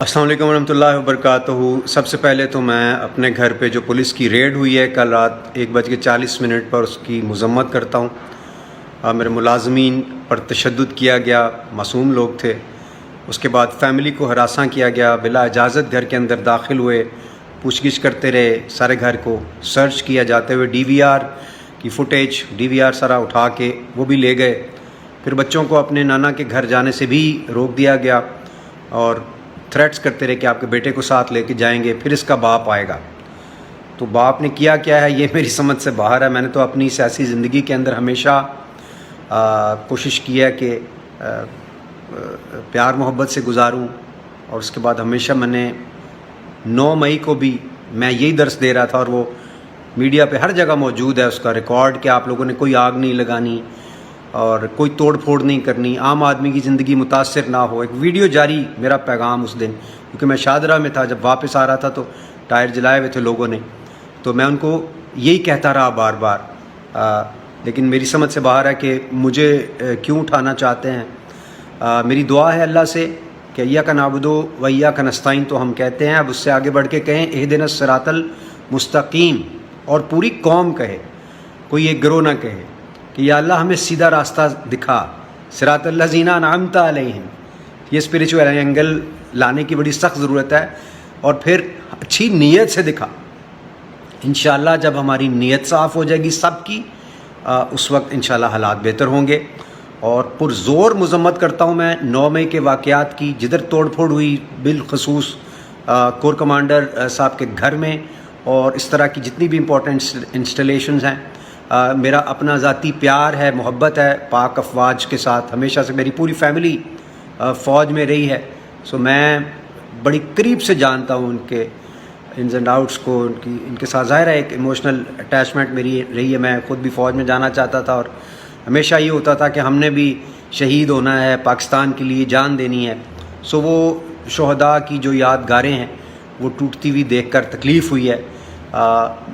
السلام علیکم ورحمۃ اللہ وبرکاتہ۔ سب سے پہلے تو میں اپنے گھر پہ جو پولیس کی ریڈ ہوئی ہے کل رات 1:40 پر اس کی مذمت کرتا ہوں۔ میرے ملازمین پر تشدد کیا گیا، معصوم لوگ تھے۔ اس کے بعد فیملی کو ہراساں کیا گیا، بلا اجازت گھر کے اندر داخل ہوئے، پوچھ گچھ کرتے رہے، سارے گھر کو سرچ کیا جاتے ہوئے DVR کی فوٹیج DVR سارا اٹھا کے وہ بھی لے گئے۔ پھر بچوں کو اپنے نانا کے گھر جانے سے بھی روک دیا گیا اور تھریٹس کرتے رہے کہ آپ کے بیٹے کو ساتھ لے کے جائیں گے، پھر اس کا باپ آئے گا۔ تو باپ نے کیا ہے یہ میری سمجھ سے باہر ہے۔ میں نے تو اپنی سیاسی زندگی کے اندر ہمیشہ کوشش کی ہے کہ پیار محبت سے گزاروں، اور اس کے بعد ہمیشہ میں نے 9 مئی کو بھی میں یہی درس دے رہا تھا، اور وہ میڈیا پہ ہر جگہ موجود ہے اس کا ریکارڈ، کہ آپ لوگوں نے کوئی آگ نہیں لگانی اور کوئی توڑ پھوڑ نہیں کرنی، عام آدمی کی زندگی متاثر نہ ہو۔ ایک ویڈیو جاری میرا پیغام اس دن، کیونکہ میں شاہدرہ میں تھا، جب واپس آ رہا تھا تو ٹائر جلائے ہوئے تھے لوگوں نے، تو میں ان کو یہی کہتا رہا بار بار، لیکن میری سمجھ سے باہر ہے کہ مجھے کیوں اٹھانا چاہتے ہیں۔ میری دعا ہے اللہ سے کہ ایاک نعبد و ایاک نستعین تو ہم کہتے ہیں، اب اس سے آگے بڑھ کے کہیں اہدنا الصراط المستقیم، اور پوری قوم کہے، کوئی ایک گروہ نہ کہے کہ یا اللہ ہمیں سیدھا راستہ دکھا، صراط الذین انعمت علیہم۔ یہ اسپریچول اینگل لانے کی بڑی سخت ضرورت ہے، اور پھر اچھی نیت سے دکھا۔ انشاءاللہ جب ہماری نیت صاف ہو جائے گی سب کی، اس وقت انشاءاللہ حالات بہتر ہوں گے۔ اور پرزور مذمت کرتا ہوں میں 9 مئی کے واقعات کی، جدھر توڑ پھوڑ ہوئی، بالخصوص کور کمانڈر صاحب کے گھر میں، اور اس طرح کی جتنی بھی امپورٹنٹ انسٹالیشنز ہیں۔ میرا اپنا ذاتی پیار ہے، محبت ہے پاک افواج کے ساتھ، ہمیشہ سے میری پوری فیملی فوج میں رہی ہے، سو میں بڑی قریب سے جانتا ہوں ان کے انز اینڈ آؤٹس کو، ان کے ساتھ ظاہر ہے ایک ایموشنل اٹیچمنٹ میری رہی ہے۔ میں خود بھی فوج میں جانا چاہتا تھا، اور ہمیشہ یہ ہوتا تھا کہ ہم نے بھی شہید ہونا ہے، پاکستان کے لیے جان دینی ہے۔ سو وہ شہداء کی جو یادگاریں ہیں وہ ٹوٹتی ہوئی دیکھ کر تکلیف ہوئی ہے۔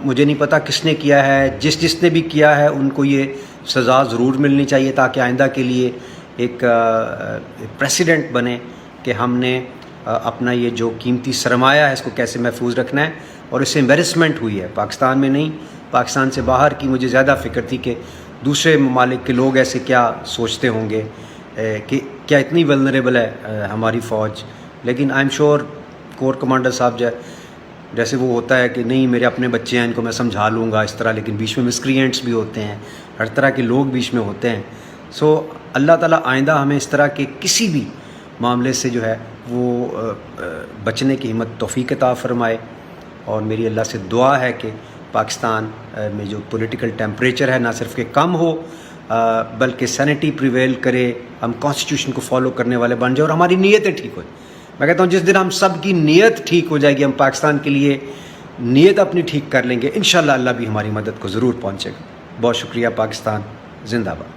مجھے نہیں پتہ کس نے کیا ہے، جس نے بھی کیا ہے ان کو یہ سزا ضرور ملنی چاہیے، تاکہ آئندہ کے لیے ایک پریسیڈنٹ بنے کہ ہم نے اپنا یہ جو قیمتی سرمایہ ہے اس کو کیسے محفوظ رکھنا ہے۔ اور اس سے امبیرسمنٹ ہوئی ہے پاکستان میں نہیں، پاکستان سے باہر کی مجھے زیادہ فکر تھی کہ دوسرے ممالک کے لوگ ایسے کیا سوچتے ہوں گے، کہ کیا اتنی ولنریبل ہے ہماری فوج۔ لیکن I am sure corps commander صاحب جیسے وہ ہوتا ہے کہ نہیں میرے اپنے بچے ہیں، ان کو میں سمجھا لوں گا اس طرح، لیکن بیچ میں مسکرینٹس بھی ہوتے ہیں، ہر طرح کے لوگ بیچ میں ہوتے ہیں۔ سو اللہ تعالیٰ آئندہ ہمیں اس طرح کے کسی بھی معاملے سے جو ہے وہ بچنے کی ہمت توفیق عطا فرمائے۔ اور میری اللہ سے دعا ہے کہ پاکستان میں جو پولیٹیکل ٹیمپریچر ہے نہ صرف کہ کم ہو، بلکہ سینٹی پریویل کرے، ہم کانسٹیٹیوشن کو فالو کرنے والے بن جائیں، اور ہماری نیتیں ٹھیک ہوئیں۔ میں کہتا ہوں جس دن ہم سب کی نیت ٹھیک ہو جائے گی، ہم پاکستان کے لیے نیت اپنی ٹھیک کر لیں گے، انشاءاللہ اللہ بھی ہماری مدد کو ضرور پہنچے گا۔ بہت شکریہ۔ پاکستان زندہ باد۔